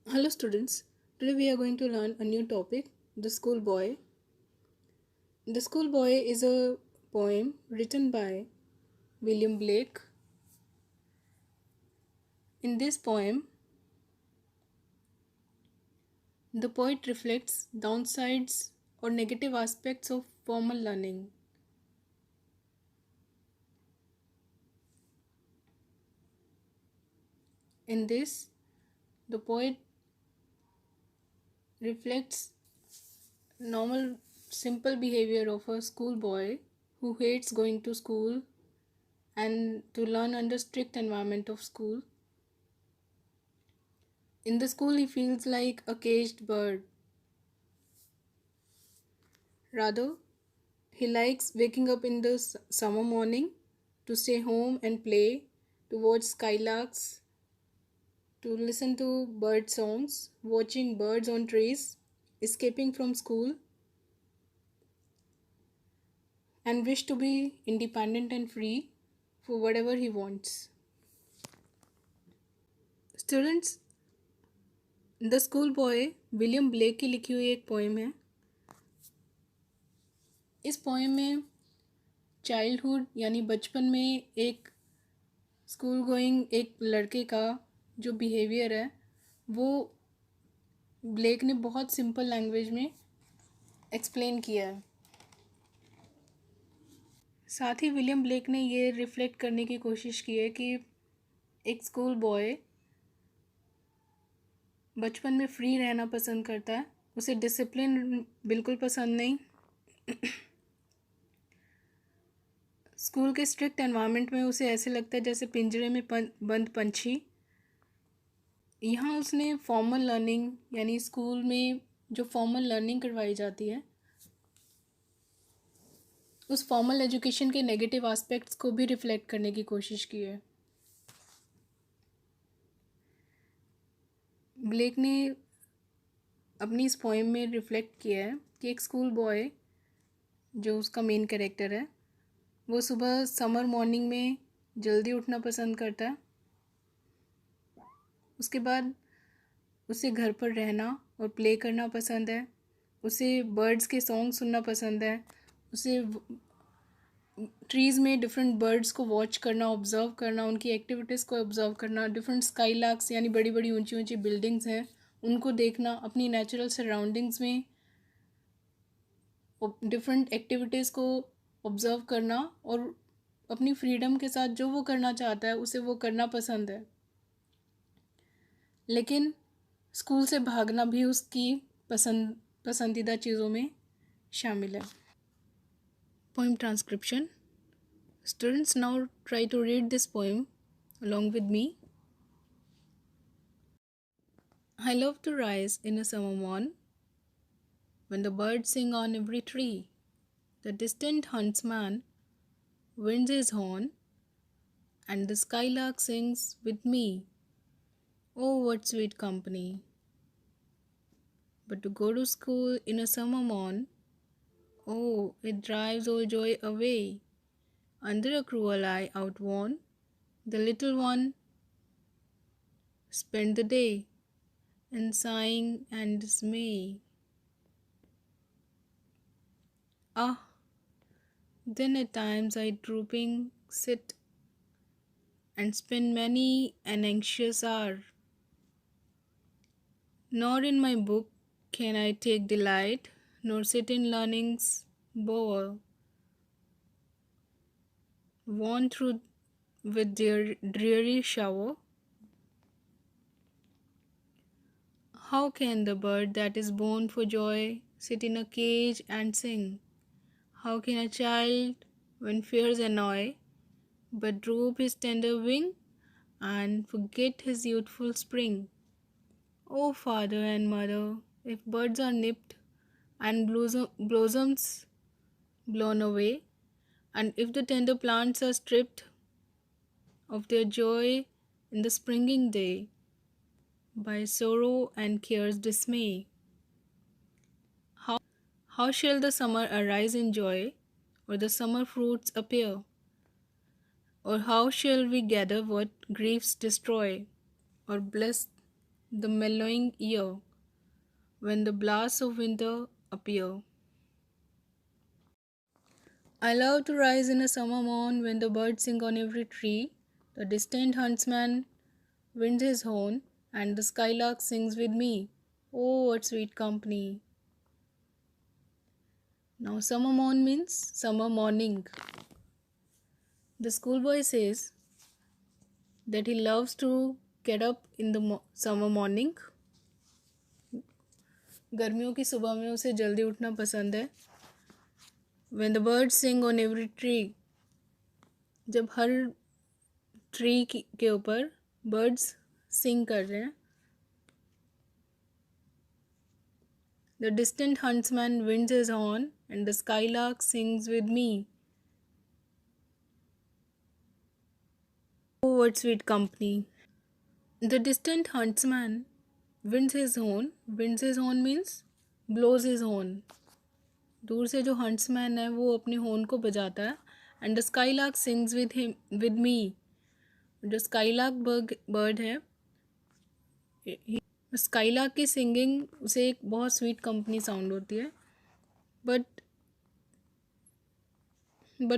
Hello students, today we are going to learn a new topic, The Schoolboy. The Schoolboy is a poem written by William Blake. In this poem, the poet reflects downsides or negative aspects of formal learning. In this, the poet reflects normal simple behavior of a schoolboy who hates going to school and to learn under strict environment of school. In the school, he feels like a caged bird. Rather, he likes waking up in the summer morning to stay home and play, to watch skylarks, to listen to bird songs, watching birds on trees, escaping from school, and wish to be independent and free for whatever he wants. Students, the school boy William Blake की लिखी हुई एक poem है. इस poem में childhood यानी बचपन में एक स्कूल गोइंग एक लड़के का जो बिहेवियर है वो ब्लेक ने बहुत सिंपल लैंग्वेज में एक्सप्लेन किया है. साथ ही विलियम ब्लेक ने ये रिफ्लेक्ट करने की कोशिश की है कि एक स्कूल बॉय बचपन में फ्री रहना पसंद करता है, उसे डिसिप्लिन बिल्कुल पसंद नहीं. स्कूल के स्ट्रिक्ट एनवायरनमेंट में उसे ऐसे लगता है जैसे पिंजरे में बंद पंछी. यहाँ उसने फॉर्मल लर्निंग यानी स्कूल में जो फॉर्मल लर्निंग करवाई जाती है उस फॉर्मल एजुकेशन के नेगेटिव एस्पेक्ट्स को भी रिफ्लेक्ट करने की कोशिश की है. ब्लेक ने अपनी इस पोएम में रिफ्लेक्ट किया है कि एक स्कूल बॉय जो उसका मेन कैरेक्टर है वो सुबह समर मॉर्निंग में जल्दी उठना पसंद करता है. उसके बाद उसे घर पर रहना और प्ले करना पसंद है. उसे बर्ड्स के सॉन्ग सुनना पसंद है. उसे ट्रीज़ में डिफरेंट बर्ड्स को वॉच करना, ऑब्ज़र्व करना, उनकी एक्टिविटीज़ को ऑब्ज़र्व करना, डिफरेंट स्काई लार्क्स यानी बड़ी बड़ी ऊंची ऊंची बिल्डिंग्स हैं उनको देखना, अपनी नेचुरल सराउंडिंग्स में डिफरेंट एक्टिविटीज़ को ऑब्ज़र्व करना और अपनी फ्रीडम के साथ जो वो करना चाहता है उसे वो करना पसंद है. लेकिन स्कूल से भागना भी उसकी पसंदीदा चीज़ों में शामिल है. Poem transcription. Students, now try to read this poem along with me. I love to rise in a summer morn when the birds sing on every tree. The distant huntsman winds his horn and the skylark sings with me. Oh, what sweet company! But to go to school in a summer morn, oh, it drives all joy away. Under a cruel eye outworn, the little one spent the day in sighing and dismay. Ah, then at times I drooping sit and spend many an anxious hour. Nor in my book can I take delight, nor sit in learning's bower, worn through with dreary shower. How can the bird that is born for joy sit in a cage and sing? How can a child, when fears annoy, but droop his tender wing and forget his youthful spring? O father and mother, if birds are nipped and blossoms blown away, and if the tender plants are stripped of their joy in the springing day by sorrow and care's dismay, how shall the summer arise in joy, or the summer fruits appear? Or how shall we gather what griefs destroy, or bless the mellowing year, when the blasts of winter appear. I love to rise in a summer morn when the birds sing on every tree, the distant huntsman winds his horn, and the skylark sings with me. Oh, what sweet company! Now, summer morn means summer morning. The schoolboy says that he loves to get up in the summer morning. गर्मियों की सुबह में उसे जल्दी उठना पसंद है. When the birds sing on every tree, जब हर ट्री के ऊपर बर्ड्स सिंग कर रहे हैं. The distant huntsman winds his horn and the skylark sings with me. Oh, what sweet company! The distant huntsman winds his horn. Winds his horn means blows his horn. दूर से जो huntsman है वो अपने horn को बजाता है. And the skylark sings with me. जो स्काईलार्क बर्ड है, स्काईलार्क की सिंगिंग से एक बहुत स्वीट कंपनी साउंड होती है. But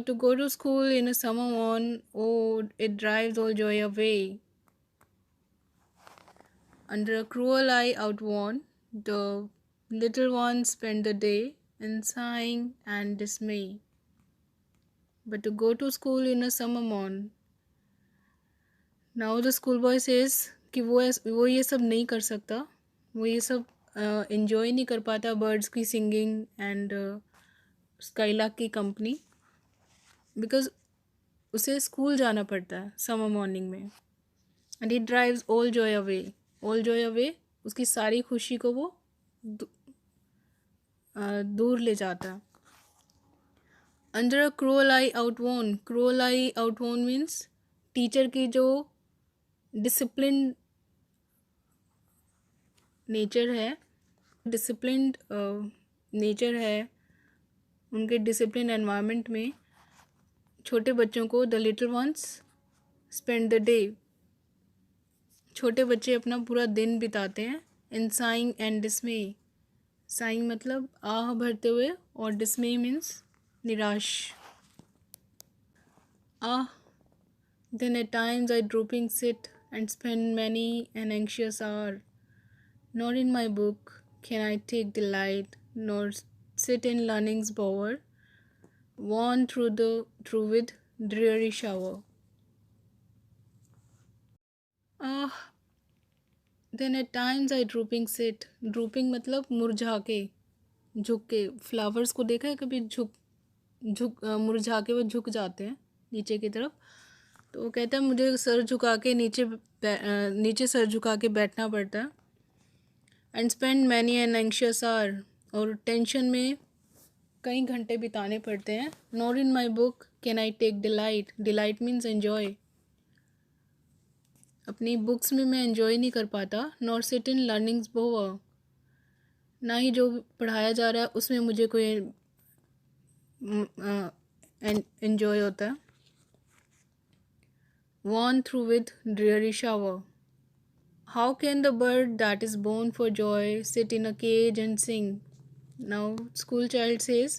to go to school in a summer morn, oh, it drives all joy away. Under a cruel eye outworn, the little ones spend the day in sighing and dismay. But to go to school in a summer morn. Now the schoolboy says कि वो ये सब नहीं कर सकता, वो ये सब enjoy नहीं कर पाता birds की singing and skylark की company, because उसे स्कूल जाना पड़ता है summer morning में. And he drives all joy away. All joy away, उसकी सारी खुशी को वो दूर ले जाता है. Under a cruel eye outworn. Cruel eye outworn means teacher की जो डिसिप्लिन नेचर है, उनके डिसिप्लिन एनवायरनमेंट में छोटे बच्चों को the little ones spend the day. छोटे बच्चे अपना पूरा दिन बिताते हैं इन साइंग एंड डिस्मे. साइंग मतलब आह भरते हुए और डिस्मे मीन्स निराश. Then at times I drooping sit and spend many an anxious hour. Nor in my book can I take delight, nor sit in learning's bower, worn through with dreary shower. Then at times I drooping sit. Drooping मतलब मुरझा के, झुक के. Flowers को देखा है कभी? मुरझा के वो झुक जाते हैं नीचे की तरफ. तो वो कहता है मुझे सर झुका के नीचे सर झुका के बैठना पड़ता है. And spend many an anxious hour, और टेंशन में कई घंटे बिताने पड़ते हैं. Not in my book can I take delight. Delight means enjoy. अपनी बुक्स में मैं एन्जॉय नहीं कर पाता. Nor sit in learning's bower. ना ही जो पढ़ाया जा रहा है उसमें मुझे कोई एन्जॉय होता है. Worn through with dreary shower. How can the bird that is born for joy sit in a cage and sing? Now school child says,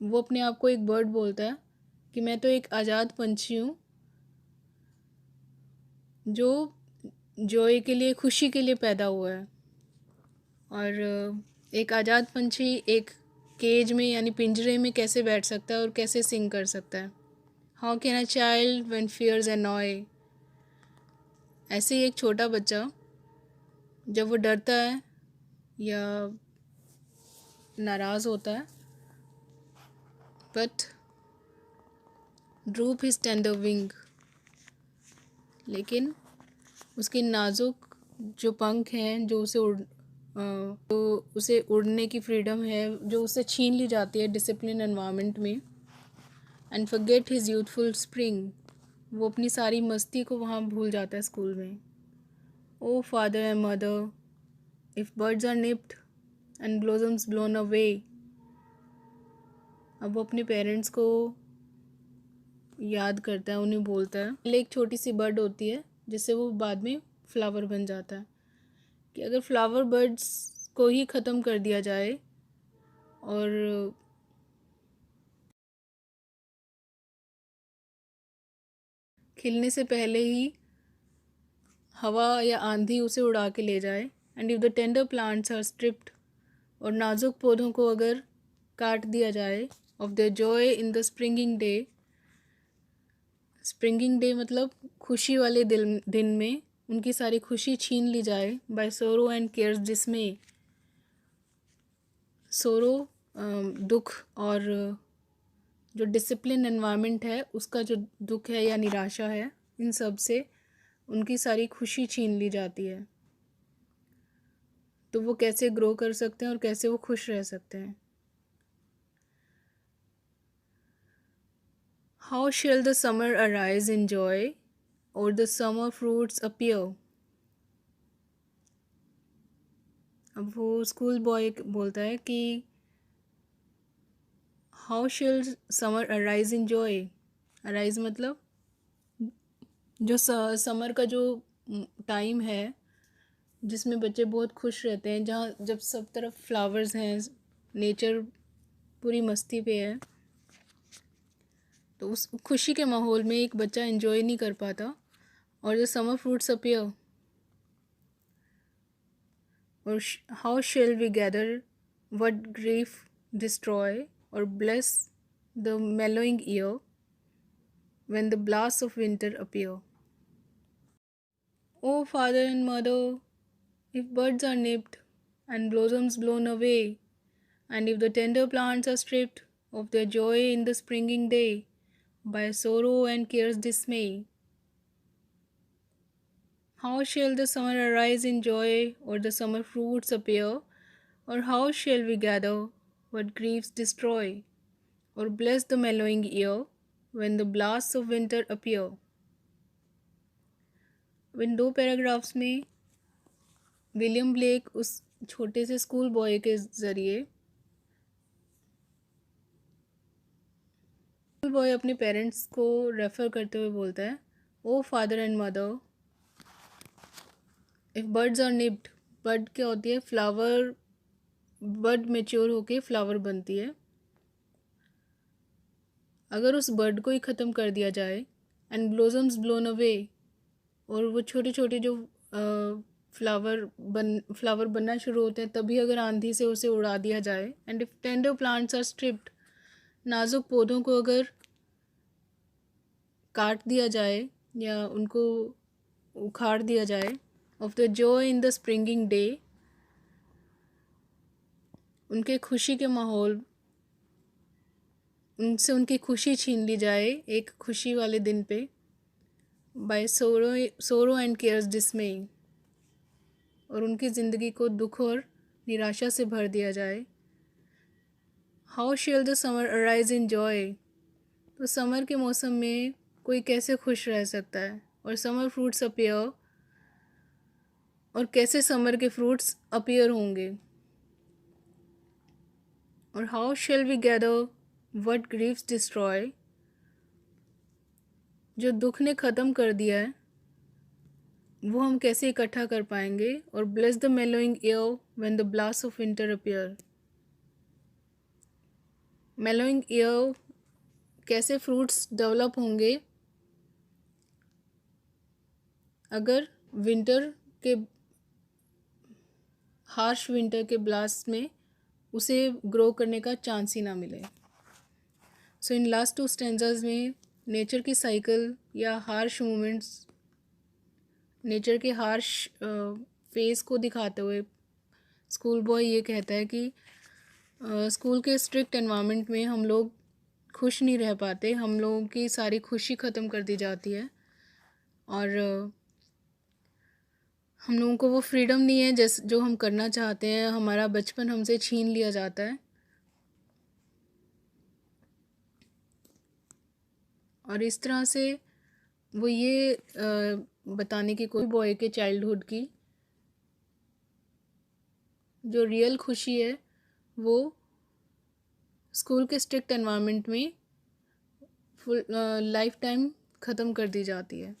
वो अपने आप को एक बर्ड बोलता है कि मैं तो एक आज़ाद पंछी हूँ जो जॉय के लिए, खुशी के लिए पैदा हुआ है. और एक आज़ाद पंछी एक केज में यानी पिंजरे में कैसे बैठ सकता है और कैसे सिंग कर सकता है. How can a child when fears annoy? ऐसे ही एक छोटा बच्चा जब वो डरता है या नाराज़ होता है, but droop his tender wing. लेकिन उसके नाजुक जो पंख हैं, जो उसे उड़ने की फ्रीडम है, जो उसे छीन ली जाती है डिसिप्लिन एनवायरनमेंट में. And forget his youthful spring. वो अपनी सारी मस्ती को वहाँ भूल जाता है स्कूल में. O father and mother, if birds are nipped and blossoms blown away. अब वो अपने पेरेंट्स को याद करता है, उन्हें बोलता है. एक छोटी सी बर्ड होती है जिससे वो बाद में फ्लावर बन जाता है। कि अगर फ्लावर बर्ड्स को ही ख़त्म कर दिया जाए और खिलने से पहले ही हवा या आंधी उसे उड़ा के ले जाए, and if the tender plants are stripped, और नाजुक पौधों को अगर काट दिया जाए, of their joy in the springing day मतलब खुशी वाले दिन में उनकी सारी खुशी छीन ली जाए, बाय सोरो एंड केयर्स डिसमे, सोरो दुख, और जो डिसिप्लिन एनवायरनमेंट है उसका जो दुख है या निराशा है, इन सब से उनकी सारी खुशी छीन ली जाती है, तो वो कैसे ग्रो कर सकते हैं और कैसे वो खुश रह सकते हैं। How shall the summer arise in joy और द समर फ्रूट्स अपीयर। अब वो स्कूल बॉय बोलता है कि how shall summer arise in joy. Arise मतलब जो समर का जो टाइम है जिसमें बच्चे बहुत खुश रहते हैं, जहाँ जब सब तरफ फ्लावर्स हैं, नेचर पूरी मस्ती पे है, तो उस खुशी के माहौल में एक बच्चा एंजॉय नहीं कर पाता। Or the summer fruits appear, or how shall we gather what grief destroy or bless the mellowing year when the blasts of winter appear. O father and mother, if birds are nipped and blossoms blown away, and if the tender plants are stripped of their joy in the springing day by sorrow and care's dismay, how shall the summer arise in joy, or the summer fruits appear, or how shall we gather what griefs destroy, or bless the mellowing year when the blasts of winter appear? इन 2 paragraphs में William Blake उस छोटे से school boy के ज़रिए, school boy अपने parents को refer करते हुए बोलता है, O father and mother, if birds are nipped, bird क्या होती है, फ्लावर, बर्ड मेच्योर होके फ्लावर बनती है, अगर उस बर्ड को ही ख़त्म कर दिया जाए, एंड ब्लोजम्स ब्लोन अवे, और वो छोटे छोटे जो फ्लावर बनना शुरू होते हैं तभी अगर आंधी से उसे उड़ा दिया जाए, and if tender plants are stripped, नाजुक पौधों को अगर काट दिया जाए या उनको उखाड़ दिया जाए, of the Joy in the springing day, उनके खुशी के माहौल, उनसे उनकी खुशी छीन ली जाए एक खुशी वाले दिन पे, बाय सोरो एंड केयर्स डिसमे, और उनकी ज़िंदगी को दुख और निराशा से भर दिया जाए। How shall the summer arise in joy, तो समर के मौसम में कोई कैसे खुश रह सकता है, और समर फ्रूट्स अपीयर, और कैसे समर के फ्रूट्स अपीयर होंगे, और how shall we gather what grieves destroy, जो दुख ने ख़त्म कर दिया है वो हम कैसे इकट्ठा कर पाएंगे, और bless the mellowing year when the blast of winter appear. mellowing year कैसे फ्रूट्स डेवलप होंगे अगर हार्श विंटर के ब्लास्ट में उसे ग्रो करने का चांस ही ना मिले। सो इन लास्ट 2 स्टेंजाज में नेचर की साइकिल या हार्श मूवमेंट्स, नेचर के हार्श फेस को दिखाते हुए स्कूल बॉय ये कहता है कि स्कूल के स्ट्रिक्ट एनवायरनमेंट में हम लोग खुश नहीं रह पाते, हम लोगों की सारी खुशी ख़त्म कर दी जाती है, और हम लोगों को वो फ्रीडम नहीं है जैसे जो हम करना चाहते हैं, हमारा बचपन हमसे छीन लिया जाता है। और इस तरह से वो ये बताने की कोई बॉय के चाइल्डहुड की जो रियल खुशी है वो स्कूल के स्ट्रिक्ट एनवायरनमेंट में फुल लाइफ टाइम ख़त्म कर दी जाती है।